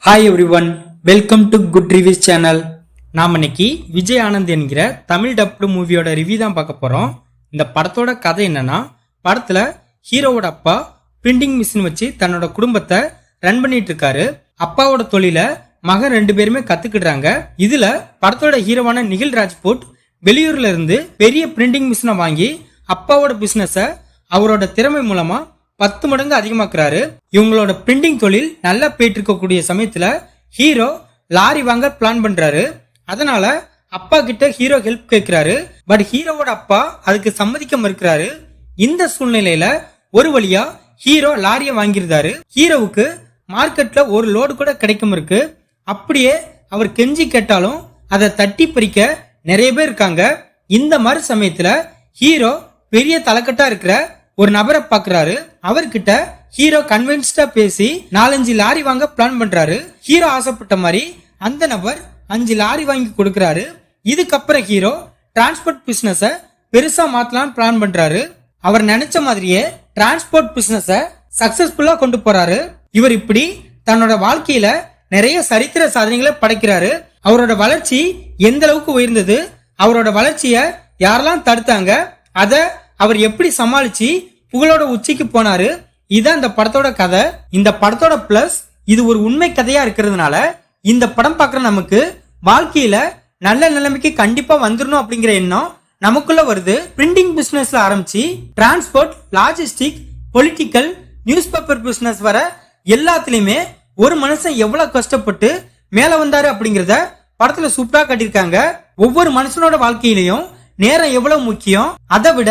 Hi everyone, welcome to good reviews channel. நாம் இன்னைக்கு விஜய் ஆனந்த் என்கிற தமிழ் டப்டு மூவியோட ரிவ்யூ தான் பார்க்க போறோம். இந்த படத்தோட கதை என்னன்னா, படத்துல ஹீரோவோட அப்பா பிரிண்டிங் மிஷின் வச்சு தன்னோட குடும்பத்தை ரன் பண்ணிட்டு இருக்காரு. அப்பாவோட தொழில மகன் 2 பேருமே கத்துக்கிடுறாங்க. இதுல படத்தோட ஹீரோவான நிகில் ராஜ்புட் வெளியூர்ல இருந்து பெரிய பிரிண்டிங் மிஷினை வாங்கி அப்பாவோட பிசினஸ அவரோட திறமை மூலமா 10 மடங்கு அதிகமாக்குறாரு. இவங்களோட பிரிண்டிங் தொழில் நல்லா போயிட்டு இருக்கக்கூடிய சமயத்துல ஹீரோ லாரி வாங்க பிளான் பண்றாரு. அதனால அப்பா கிட்ட ஹீரோ ஹெல்ப் கேட்கிறாரு. பட் ஹீரோவோட அப்பா அதுக்கு சம்மதிக்க மறுக்கிறாரு. இந்த சூழ்நிலையில ஒரு வழியா ஹீரோ லாரிய வாங்கிருந்தாரு. ஹீரோவுக்கு மார்க்கெட்ல ஒரு லோடு கூட கிடைக்கும் இருக்கு. அப்படியே அவர் கெஞ்சி கேட்டாலும் அதை தட்டி பறிக்க நிறைய பேர் இருக்காங்க. இந்த மாதிரி சமயத்துல ஹீரோ பெரிய தலைக்கட்டா இருக்கிற ஒரு நபரை பாக்குறாரு. அவர்கிட்ட ஹீரோ கன்வின்ஸ்டா பேசி 4-5 லாரி வாங்க பிளான் பண்றாரு. ஹீரோ ஆசைப்பட்ட மாதிரி அந்த நபர் 5 லாரி வாங்கி கொடுக்கறாரு. இதுக்கப்புறம் ஹீரோ டிரான்ஸ்போர்ட் பிசினஸ பெருசா மாத்தலாம்னு பிளான் பண்றாரு. அவர் நினைச்ச மாதிரியே டிரான்ஸ்போர்ட் பிசினஸ சக்சஸ்ஃபுல்லா கொண்டு போறாரு. இவர் இப்படி தன்னோட வாழ்க்கையில நிறைய சரித்திர சாதனைகளை படைக்கிறாரு. அவரோட வளர்ச்சி எந்த அளவுக்கு உயர்ந்தது, அவரோட வளர்ச்சிய யாரெல்லாம் தடுத்தாங்க, அத அவர் எப்படி சமாளிச்சு புகழோட உச்சிக்கு போனாரு. இதான் இந்த படத்தோட கதை. இந்த படத்தோட பிளஸ், இது ஒரு உண்மை கதையா இருக்கிறதுனால இந்த படம் பார்க்குற நமக்கு வாழ்க்கையில நல்ல நிலைமைக்கு கண்டிப்பா வந்துடணும் அப்படிங்கிற எண்ணம் நமக்குள்ள வருது. பிரிண்டிங் பிசினஸ்ல ஆரம்பிச்சு transport, logistic, political, news paper business வர எல்லாத்துலயுமே ஒரு மனுஷன் எவ்வளவு கஷ்டப்பட்டு மேல வந்தாரு அப்படிங்கறத படத்துல சூப்பரா காட்டியிருக்காங்க. ஒவ்வொரு மனுஷனோட வாழ்க்கையிலையும் நேரம் எவ்வளவு முக்கியம், அதை விட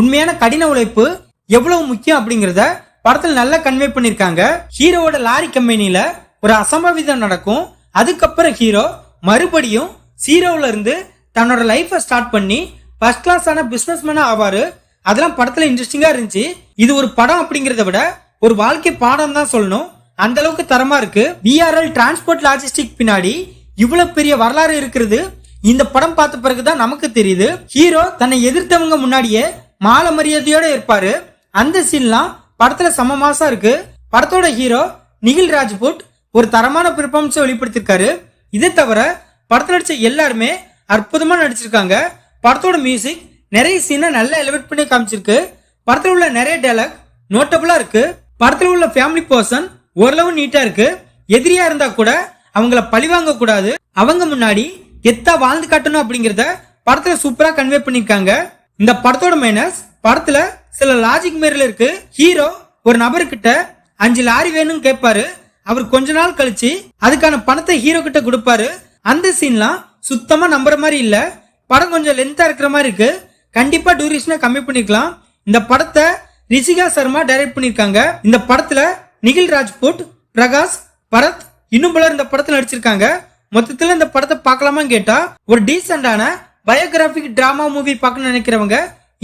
உண்மையான கடின உழைப்பு எவ்வளவு முக்கியம் அப்படிங்கறத படத்துல நல்லா கன்வே பண்ணிருக்காங்க. ஹீரோவோட லாரி கம்பெனில ஒரு அசம்பாவிதம் நடக்கும். அதுக்கப்புறம் ஹீரோ மறுபடியும் ஜீரோல இருந்து தன்னோட லைஃப ஸ்டார்ட் பண்ணி ஃபர்ஸ்ட் கிளாஸ் ஆன பிசினஸ் மேனா ஆவாரு. அதெல்லாம் படத்துல இன்ட்ரெஸ்டிங்கா இருந்துச்சு. இது ஒரு படம் அப்படிங்கறத விட ஒரு வாழ்க்கை பாடம் தான் சொல்லணும். அந்த அளவுக்கு தரமா இருக்கு. VRL டிரான்ஸ்போர்ட் லாஜிஸ்டிக் பின்னாடி இவ்வளவு பெரிய வரலாறு இருக்கிறது இந்த படம் பார்த்த பிறகுதான் நமக்கு தெரியுது. ஹீரோ தன்னை எதிர்த்தவங்க முன்னாடியே மாலை மரியாதையோட இருப்பாரு. அந்த சீன்லாம் படத்துல சம மாசா இருக்கு. படத்தோட ஹீரோ நிகில் ராஜ்புட் ஒரு தரமான பெர்ஃபார்மன்ஸை வெளிப்படுத்திருக்காரு. இதை தவிர படத்துல நடிச்ச எல்லாருமே அற்புதமா நடிச்சிருக்காங்க. படத்தோட மியூசிக் நிறைய சீனை நல்லா எலிவேட் பண்ணி காமிச்சிருக்கு. படத்துல உள்ள நிறைய டயலாக் நோட்டபிளா இருக்கு. படத்துல உள்ள ஃபேமிலி பர்சன் ஓரளவு நீட்டா இருக்கு. எதிரியா இருந்தா கூட அவங்கள பழிவாங்க கூடாது, அவங்க முன்னாடி எத்தா வாழ்ந்து காட்டணும் அப்படிங்கறத படத்துல சூப்பரா கன்வே பண்ணிருக்காங்க. இந்த படத்தோட மைனஸ், படத்துல சில லாஜிக் மீறல் இருக்கு. ஹீரோ ஒரு நபர்கிட்ட 5 லாரி வேணும்னு கேட்பாரு. அவர் கொஞ்ச நாள் கழிச்சு அதுக்கான பணத்தை ஹீரோ கிட்ட கொடுப்பாரு. அந்த சீன்லாம் சுத்தமா நம்புற மாதிரி இல்ல. படம் கொஞ்சம் லென்த்தா இருக்கிற மாதிரி இருக்கு. கண்டிப்பா டியூரேஷனை கம்மி பண்ணிக்கலாம். இந்த படத்தை ரிஷிகா சர்மா டைரக்ட் பண்ணிருக்காங்க. இந்த படத்துல நிகில் ராஜ்புட், பிரகாஷ், பரத் இன்னும் பலர் இந்த படத்துல நடிச்சிருக்காங்க. மொத்தத்துல இந்த படத்தை பார்க்கலாமான்னு கேட்டா ஒரு டீசென்டான பயோகிராபிக் டிராமா மூவி பார்க்கணும்னு நினைக்கிறவங்க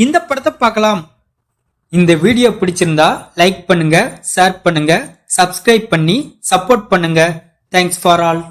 இந்த படத்தை பார்க்கலாம். இந்த வீடியோ பிடிச்சிருந்தா லைக் பண்ணுங்க, ஷேர் பண்ணுங்க, சப்ஸ்கிரைப் பண்ணி சப்போர்ட் பண்ணுங்க. Thanks for all.